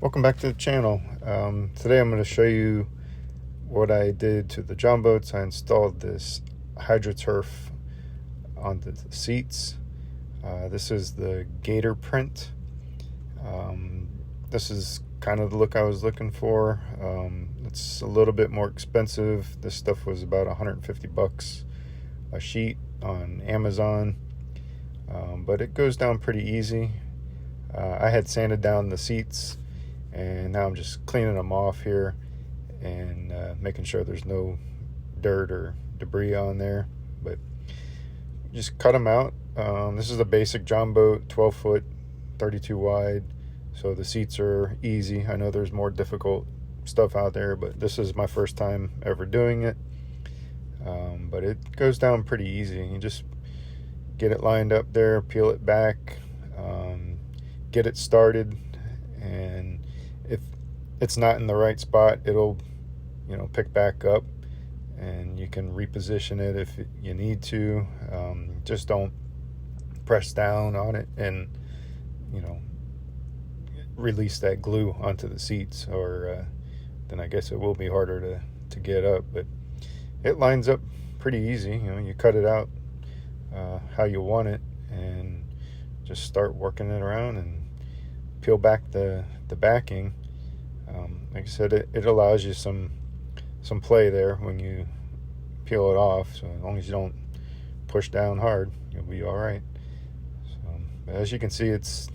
Welcome back to the channel. Today I'm going to show you what I did to the john boats. I installed this Hydroturf onto the seats. This is the gator print. This is kind of the look I was looking for. It's a little bit more expensive. This stuff was about $150 a sheet on Amazon, but it goes down pretty easy. I had sanded down the seats, and now I'm just cleaning them off here and making sure there's no dirt or debris on there. But just cut them out. This is a basic john boat, 12 foot, 32 wide, so the seats are easy. I know there's more difficult stuff out there, but this is my first time ever doing it. But it goes down pretty easy. You just get it lined up there, peel it back, get it started, and if it's not in the right spot, it'll pick back up, and you can reposition it if you need to. Just don't press down on it and release that glue onto the seats, or then I guess it will be harder to get up. But it lines up pretty easy. You cut it out how you want it and just start working it around and peel back the backing. Like I said, it allows you some play there when you peel it off, so as long as you don't push down hard, you'll be all right. So, but as you can see, it's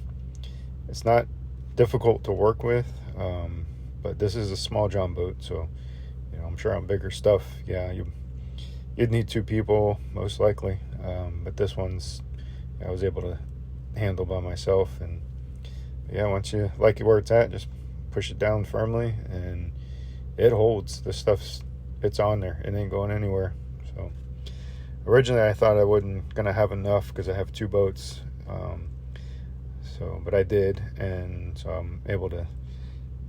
not difficult to work with, but this is a small john boat, so I'm sure on bigger stuff, yeah, you'd need two people most likely, but this one's I was able to handle by myself. And yeah, once you like where it's at, just push it down firmly and it holds. This it's on there, it ain't going anywhere. So originally I thought I wasn't gonna have enough because I have two boats, but I did, and so I'm able to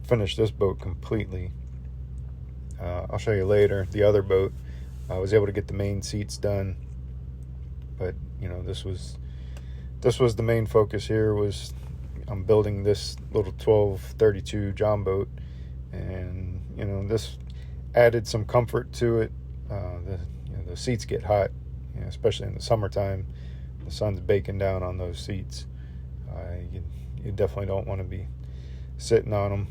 finish this boat completely. I'll show you later the other boat. I was able to get the main seats done, but this was the main focus here. Was I'm building this little 1232 john boat, and this added some comfort to it. The seats get hot, especially in the summertime. The sun's baking down on those seats. You definitely don't want to be sitting on them,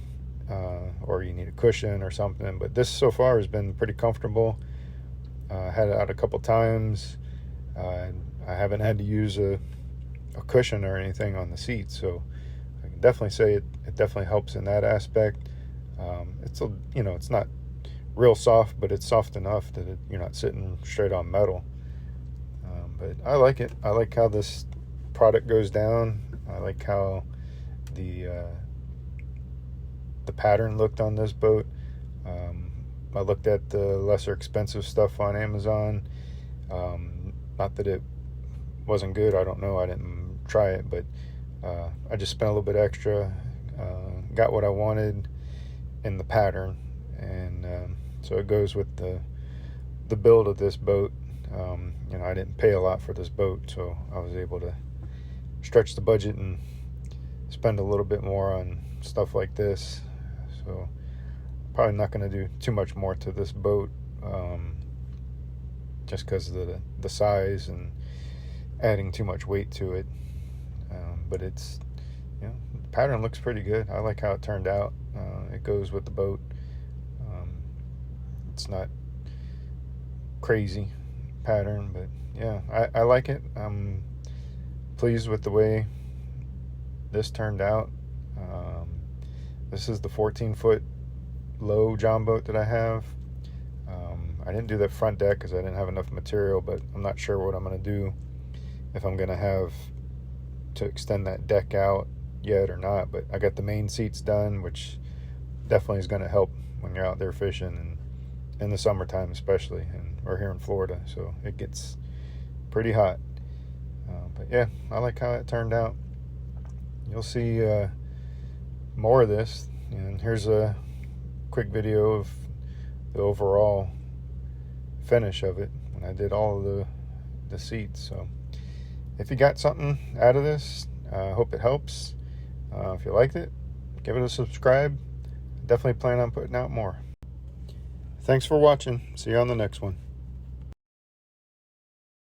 or you need a cushion or something. But this so far has been pretty comfortable. Had it out a couple times. I haven't had to use a cushion or anything on the seat, so I can definitely say it definitely helps in that aspect. It's not real soft, but it's soft enough that you're not sitting straight on metal. But I like it. I like how this product goes down. I like how the pattern looked on this boat. I looked at the lesser expensive stuff on Amazon. Not that it wasn't good. I don't know. I didn't try it, but I just spent a little bit extra. Got what I wanted in the pattern, and so it goes with the build of this boat. I didn't pay a lot for this boat, so I was able to stretch the budget and spend a little bit more on stuff like this. So probably not going to do too much more to this boat, just because of the size and adding too much weight to it. But it's the pattern looks pretty good. I like how it turned out. It goes with the boat. It's not crazy pattern, but yeah, I like it. I'm pleased with the way this turned out. This is the 14-foot Lowe john boat that I have. I didn't do the front deck because I didn't have enough material, but I'm not sure what I'm going to do, if I'm going to have to extend that deck out yet or not. But I got the main seats done, which definitely is going to help when you're out there fishing, and in the summertime especially, and we're here in Florida, so it gets pretty hot. But yeah, I like how it turned out. You'll see more of this, and here's a quick video of the overall finish of it when I did all of the seats. So if you got something out of this, I hope it helps. If you liked it, give it a subscribe. Definitely plan on putting out more. Thanks for watching. See you on the next one.